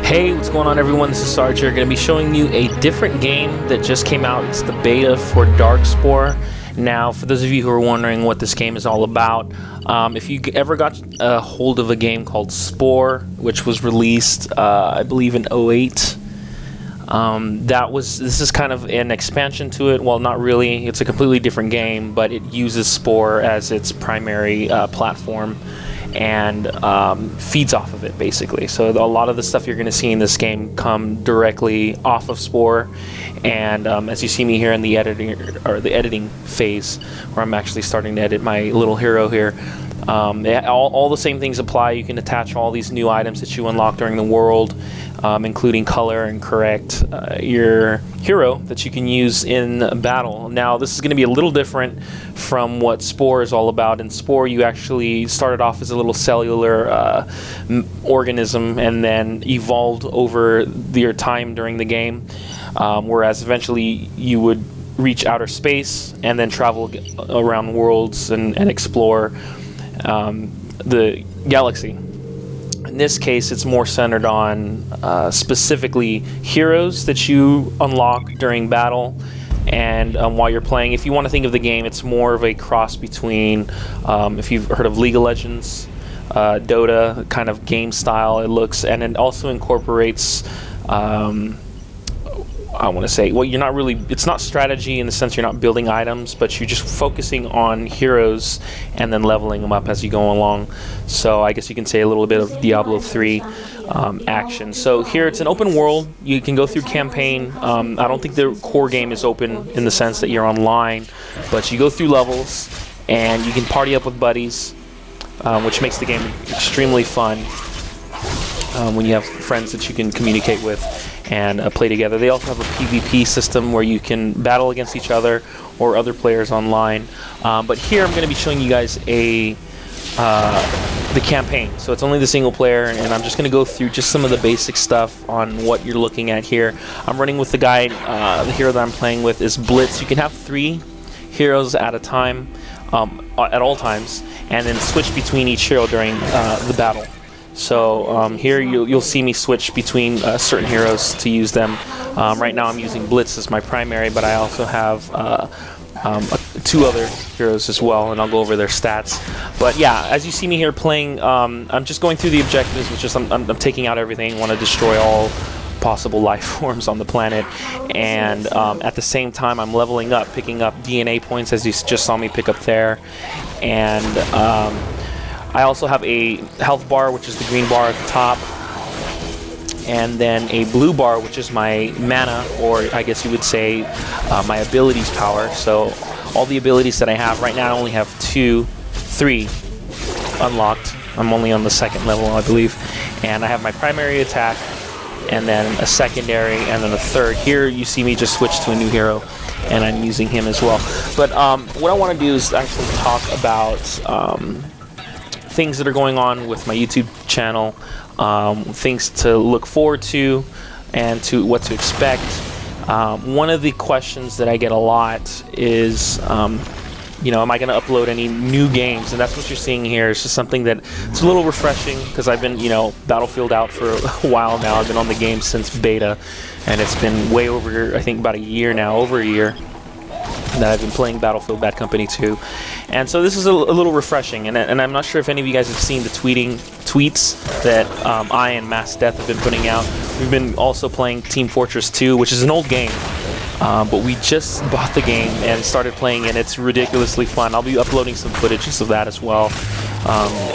Hey, what's going on everyone? This is Sarge here. Going to be showing you a different game that just came out. It's the beta for Darkspore. Now, for those of you who are wondering what this game is all about, if you ever got a hold of a game called Spore, which was released, I believe in 08, this is kind of an expansion to it. Well, not really. It's a completely different game, but it uses Spore as its primary platform and feeds off of it, basically. So a lot of the stuff you're going to see in this game come directly off of Spore, and as you see me here in the editing phase, where I'm actually starting to edit my little hero here, all the same things apply. You can attach all these new items that you unlock during the world, including color and correct your hero that you can use in battle. Now, this is going to be a little different from what Spore is all about. In Spore, you actually started off as a little cellular organism and then evolved over your time during the game, whereas eventually you would reach outer space and then travel around worlds and explore the galaxy. In this case, it's more centered on specifically heroes that you unlock during battle and while you're playing. If you want to think of the game, it's more of a cross between, if you've heard of League of Legends, Dota kind of game style it looks, and it also incorporates I want to say, well, you're not really, it's not strategy in the sense you're not building items, but you're just focusing on heroes and then leveling them up as you go along. So I guess you can say a little bit of Diablo 3 action. So here it's an open world. You can go through campaign. I don't think the core game is open in the sense that you're online, but you go through levels and you can party up with buddies, which makes the game extremely fun when you have friends that you can communicate with and play together. They also have a PvP system where you can battle against each other or other players online. But here I'm going to be showing you guys the campaign. So it's only the single player, and I'm just going to go through just some of the basic stuff on what you're looking at here. I'm running with the guy, the hero that I'm playing with is Blitz. You can have 3 heroes at a time, at all times, and then switch between each hero during the battle. So here you'll see me switch between certain heroes to use them. Right now I'm using Blitz as my primary, but I also have 2 other heroes as well, and I'll go over their stats. But yeah, as you see me here playing, I'm just going through the objectives, which is I'm taking out everything, want to destroy all possible life forms on the planet, and at the same time I'm leveling up, picking up DNA points, as you just saw me pick up there, and I also have a health bar, which is the green bar at the top, and then a blue bar, which is my mana, or I guess you would say my abilities power. So all the abilities that I have right now, I only have 3 unlocked. I'm only on the 2nd level, I believe, and I have my primary attack, and then a secondary, and then a 3rd. Here you see me just switch to a new hero, and I'm using him as well. But what I want to do is actually talk about things that are going on with my YouTube channel, things to look forward to, and to what to expect. One of the questions that I get a lot is, you know, am I going to upload any new games? And that's what you're seeing here. It's just something that it's a little refreshing, because I've been, you know, Battlefield out for a while now. I've been on the game since beta, and it's been way over, I think, about a year now, over a year, that I've been playing Battlefield Bad Company 2. And so this is a little refreshing, and I'm not sure if any of you guys have seen the tweets that I and Mass Death have been putting out. We've been also playing Team Fortress 2, which is an old game, but we just bought the game and started playing it. It's ridiculously fun. I'll be uploading some footages of that as well,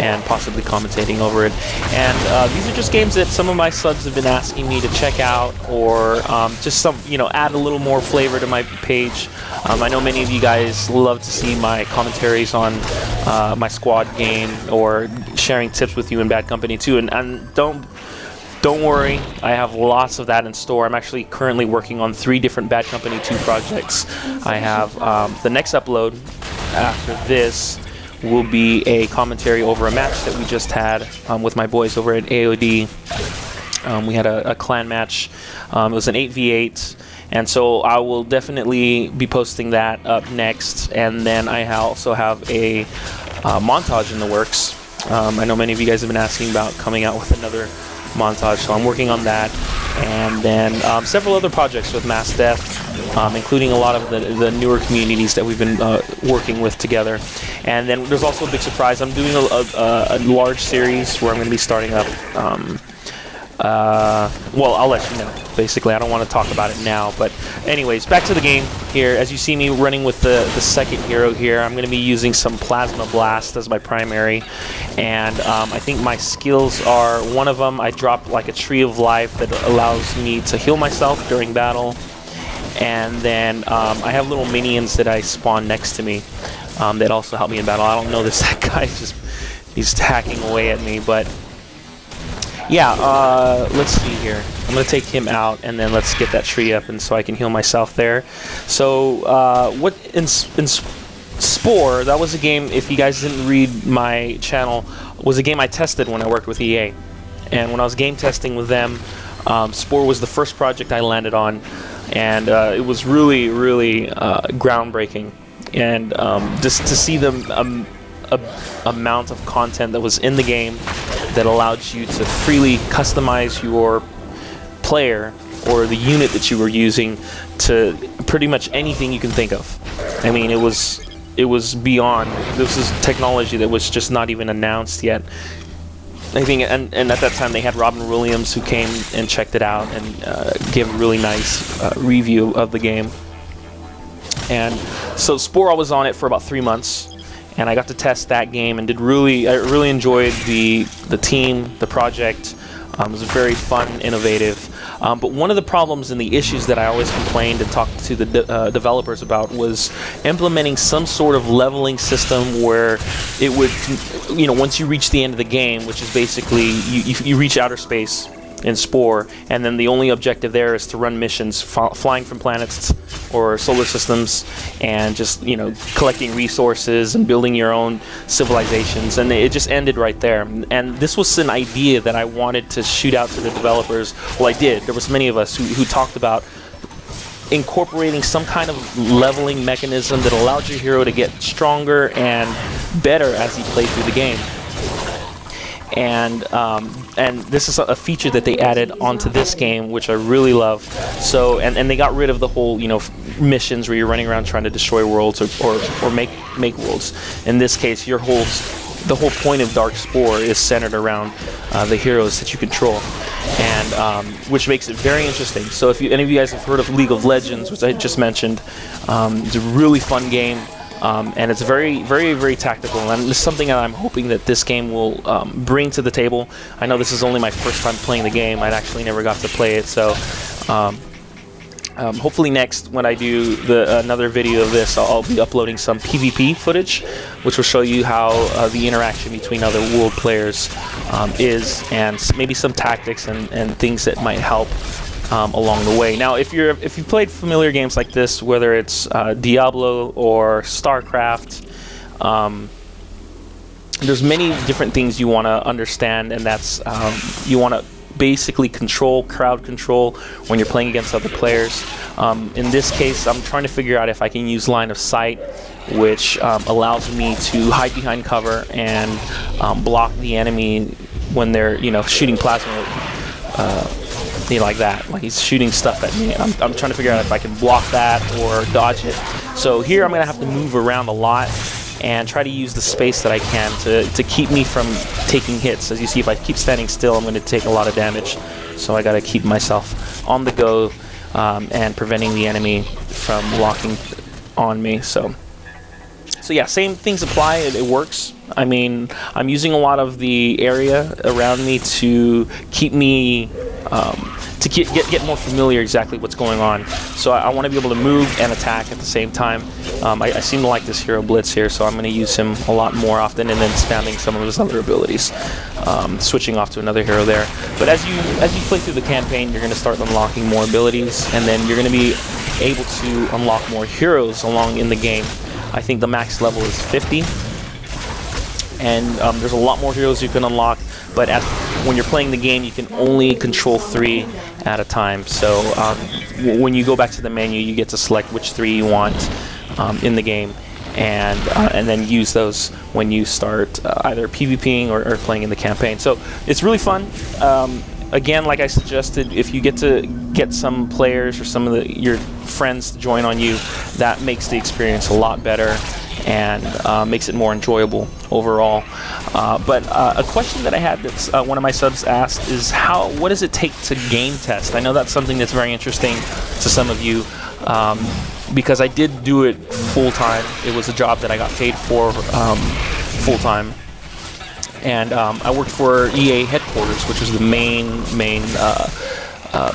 and possibly commentating over it. And these are just games that some of my subs have been asking me to check out, or just some, you know, add a little more flavor to my page. I know many of you guys love to see my commentaries on my squad game, or sharing tips with you in Bad Company 2, and don't worry, I have lots of that in store. I'm actually currently working on 3 different Bad Company 2 projects. I have the next upload after this will be a commentary over a match that we just had with my boys over at AOD. We had a clan match. It was an 8v8, and so I will definitely be posting that up next. And then I also have a montage in the works. I know many of you guys have been asking about coming out with another montage. So I'm working on that, and then several other projects with Mass Death, including a lot of the newer communities that we've been working with together. And then there's also a big surprise. I'm doing a large series where I'm going to be starting up. Well, I'll let you know. Basically, I don't want to talk about it now, but anyways, back to the game here. As you see me running with the second hero here, I'm going to be using some Plasma Blast as my primary, and I think my skills are, one of them, I drop like a Tree of Life that allows me to heal myself during battle, and then I have little minions that I spawn next to me that also help me in battle. I don't know this guy, he's hacking away at me, but yeah, let's see here. I'm going to take him out, and then let's get that tree up, and so I can heal myself there. So, what in Spore, that was a game, if you guys didn't read my channel, was a game I tested when I worked with EA. And when I was game testing with them, Spore was the first project I landed on, and it was really, really groundbreaking. And just to see the amount of content that was in the game that allowed you to freely customize your player or the unit that you were using to pretty much anything you can think of. I mean, it was beyond. This is technology that was just not even announced yet. I think, and at that time they had Robin Williams who came and checked it out and gave a really nice review of the game. And so Spore, I was on it for about 3 months. And I got to test that game and I really enjoyed the team, the project. It was very fun, innovative. But one of the problems and the issues that I always complained and talked to the developers about was implementing some sort of leveling system where it would, you know, once you reach the end of the game, which is basically you reach outer space in Spore, and then the only objective there is to run missions flying from planets or solar systems and just, you know, collecting resources and building your own civilizations, and it just ended right there. And this was an idea that I wanted to shoot out to the developers. Well, I did. There was many of us who talked about incorporating some kind of leveling mechanism that allowed your hero to get stronger and better as he played through the game. And this is a feature that they added onto this game, which I really love. So, and they got rid of the whole, you know, missions where you're running around trying to destroy worlds or make worlds. In this case, the whole point of Darkspore is centered around the heroes that you control, and which makes it very interesting. So, if any of you guys have heard of League of Legends, which I just mentioned, it's a really fun game. And it's very, very, very tactical, and it's something that I'm hoping that this game will bring to the table. I know this is only my first time playing the game. I actually never got to play it, so hopefully next, when I do another video of this, I'll be uploading some PvP footage, which will show you how the interaction between other world players is, and maybe some tactics and things that might help along the way. Now, if you've played familiar games like this, whether it's Diablo or StarCraft, there's many different things you want to understand, and that's you want to basically crowd control when you're playing against other players. In this case, I'm trying to figure out if I can use line of sight, which allows me to hide behind cover and block the enemy when they're, you know, shooting plasma. Like that, like he's shooting stuff at me. I'm trying to figure out if I can block that or dodge it. So here I'm gonna have to move around a lot and try to use the space that I can to keep me from taking hits. As you see, if I keep standing still, I'm going to take a lot of damage. So I got to keep myself on the go and preventing the enemy from locking on me. So yeah, same things apply. It works. I mean, I'm using a lot of the area around me to keep me to get more familiar exactly what's going on. So I want to be able to move and attack at the same time. I seem to like this hero Blitz here, so I'm going to use him a lot more often, and then spamming some of his other abilities, switching off to another hero there. But as you play through the campaign, you're going to start unlocking more abilities, and then you're going to be able to unlock more heroes along in the game. I think the max level is 50, and there's a lot more heroes you can unlock, but when you're playing the game, you can only control 3 at a time. So when you go back to the menu, you get to select which 3 you want in the game, and then use those when you start either PvPing or playing in the campaign. So it's really fun, again, like I suggested, if you get to get some players or some of your friends to join on you, that makes the experience a lot better and makes it more enjoyable overall. But a question that I had that's one of my subs asked is what does it take to game test? I know that's something that's very interesting to some of you, because I did do it full-time. It was a job that I got paid for full-time. And I worked for EA headquarters, which was the main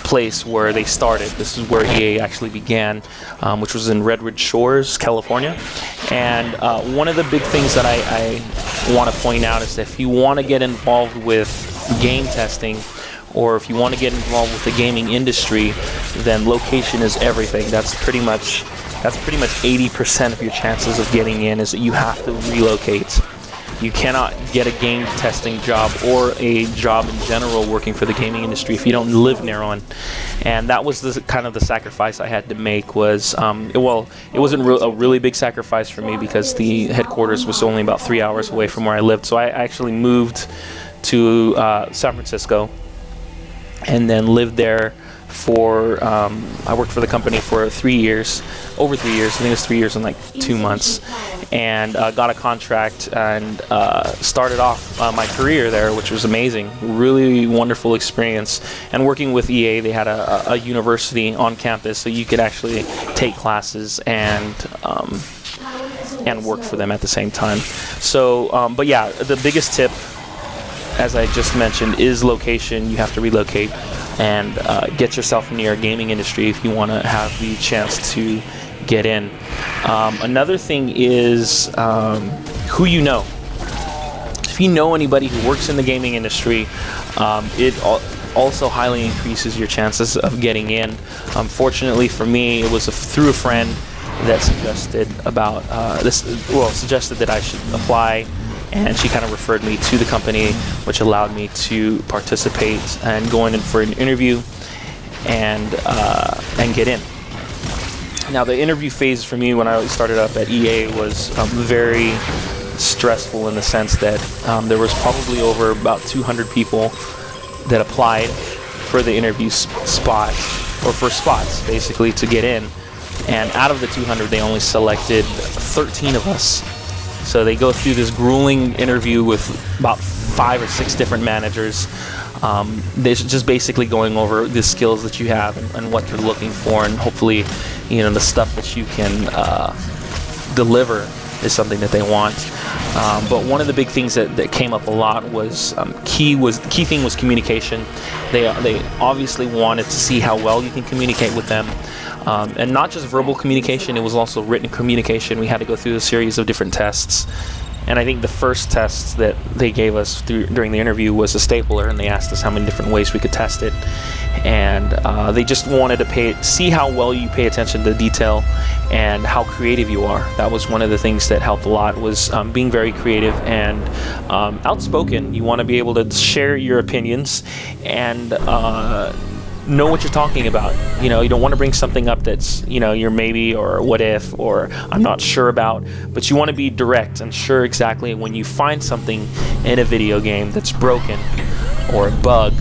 place where they started. This is where EA actually began, which was in Redwood Shores, California. And one of the big things that I want to point out is that if you want to get involved with game testing, or if you want to get involved with the gaming industry, then location is everything. That's pretty much 80% of your chances of getting in, is that you have to relocate. You cannot get a game testing job or a job in general working for the gaming industry if you don't live near one. And that was kind of the sacrifice I had to make. Was well, it wasn't a really big sacrifice for me because the headquarters was only about 3 hours away from where I lived. So I actually moved to San Francisco and then lived there for I worked for the company for 3 years, over 3 years. I think it was 3 years and like 2 months, and got a contract and started off my career there, which was amazing. Really wonderful experience. And working with EA, they had a university on campus, so you could actually take classes and work for them at the same time. So, but yeah, the biggest tip, as I just mentioned, is location. You have to relocate and get yourself near a gaming industry if you want to have the chance to get in. Another thing is who you know. If you know anybody who works in the gaming industry, it also highly increases your chances of getting in. Fortunately for me, it was through a friend that suggested about suggested that I should apply, and she kind of referred me to the company, which allowed me to participate and go in for an interview and get in. Now, the interview phase for me when I started up at EA was very stressful, in the sense that there was probably over about 200 people that applied for the interview spot, or for spots basically, to get in. And out of the 200, they only selected 13 of us. So they go through this grueling interview with about 5 or 6 different managers. They're just basically going over the skills that you have and what they're looking for, and hopefully, you know, the stuff that you can deliver is something that they want. But one of the big things that came up a lot was key thing was communication. They obviously wanted to see how well you can communicate with them. And not just verbal communication, it was also written communication. We had to go through a series of different tests. And I think the first test that they gave us during the interview was a stapler, and they asked us how many different ways we could test it. And they just wanted to see how well you pay attention to detail and how creative you are. That was one of the things that helped a lot, was being very creative and outspoken. You want to be able to share your opinions and know what you're talking about. You know, you don't want to bring something up that's, you know, you're maybe, or what if, or I'm not sure about, but you want to be direct and sure exactly when you find something in a video game that's broken, or a bug,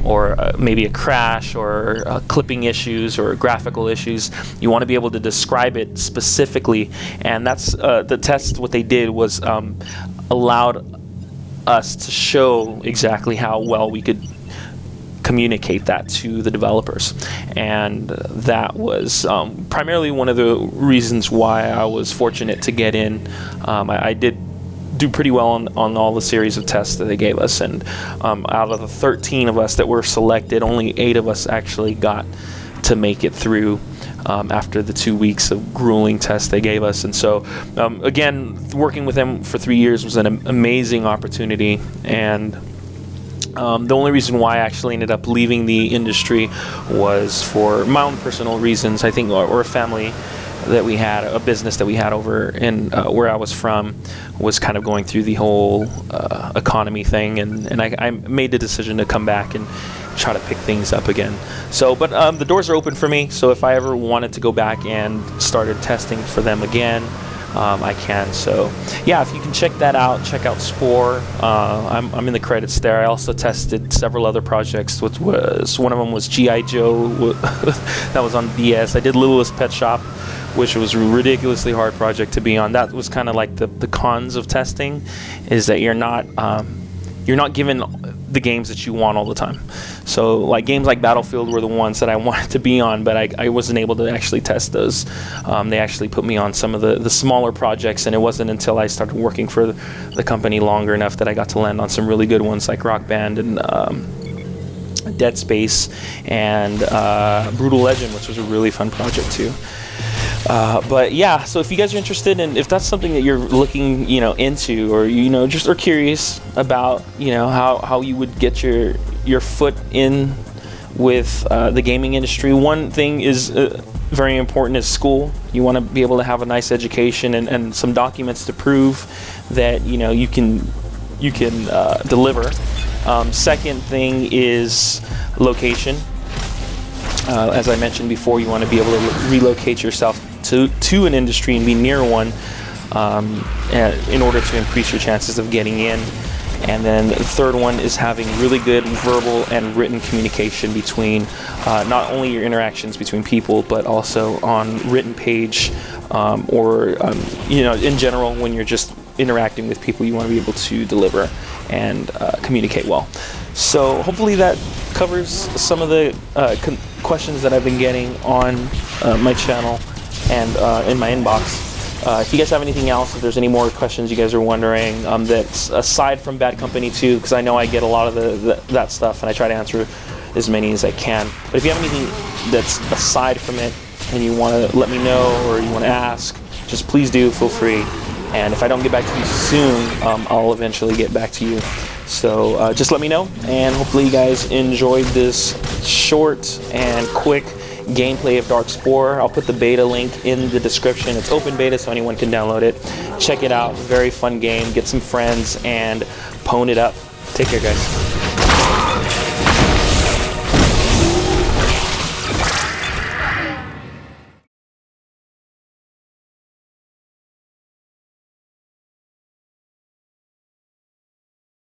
or maybe a crash, or clipping issues, or graphical issues. You want to be able to describe it specifically, and that's the test. What they did was allowed us to show exactly how well we could communicate that to the developers, and that was primarily one of the reasons why I was fortunate to get in. I did do pretty well on all the series of tests that they gave us, and out of the 13 of us that were selected, only 8 of us actually got to make it through after the 2 weeks of grueling tests they gave us. And so again, working with them for 3 years was an amazing opportunity, and the only reason why I actually ended up leaving the industry was for my own personal reasons, I think, or a family that we had, a business that we had over in where I was from, was kind of going through the whole economy thing, and I made the decision to come back and try to pick things up again. So, but the doors are open for me, so if I ever wanted to go back and started testing for them again, I can. So yeah, if you can check that out, check out Spore. I'm in the credits there. I also tested several other projects, which was, one of them was G.I. Joe, that was on BS. I did Littlest Pet Shop, which was a ridiculously hard project to be on. That was kind of like the cons of testing, is that you're not given the games that you want all the time. So like games like Battlefield were the ones that I wanted to be on, but I wasn't able to actually test those. They actually put me on some of the smaller projects, and it wasn't until I started working for the company longer enough that I got to land on some really good ones like Rock Band and Dead Space and Brutal Legend, which was a really fun project too. But yeah, so if you guys are interested, and if that's something that you're looking, into, or just are curious about, how you would get your foot in with the gaming industry, one thing is very important is school. You want to be able to have a nice education and some documents to prove that you can deliver. Second thing is location. As I mentioned before, you want to be able to relocate yourself to an industry and be near one in order to increase your chances of getting in. And then the third one is having really good verbal and written communication between not only your interactions between people, but also on written page or in general, when you're just interacting with people, you want to be able to deliver and communicate well. So hopefully that covers some of the questions that I've been getting on my channel and in my inbox. If you guys have anything else, if there's any more questions you guys are wondering, that's aside from Bad Company 2, because I know I get a lot of that stuff, and I try to answer as many as I can. But if you have anything that's aside from it and you want to let me know or you want to ask, just please do, feel free. And if I don't get back to you soon, I'll eventually get back to you. So just let me know, and hopefully you guys enjoyed this short and quick gameplay of Darkspore. I'll put the beta link in the description. It's open beta, so anyone can download it. Check it out. Very fun game. Get some friends and pwn it up. Take care, guys.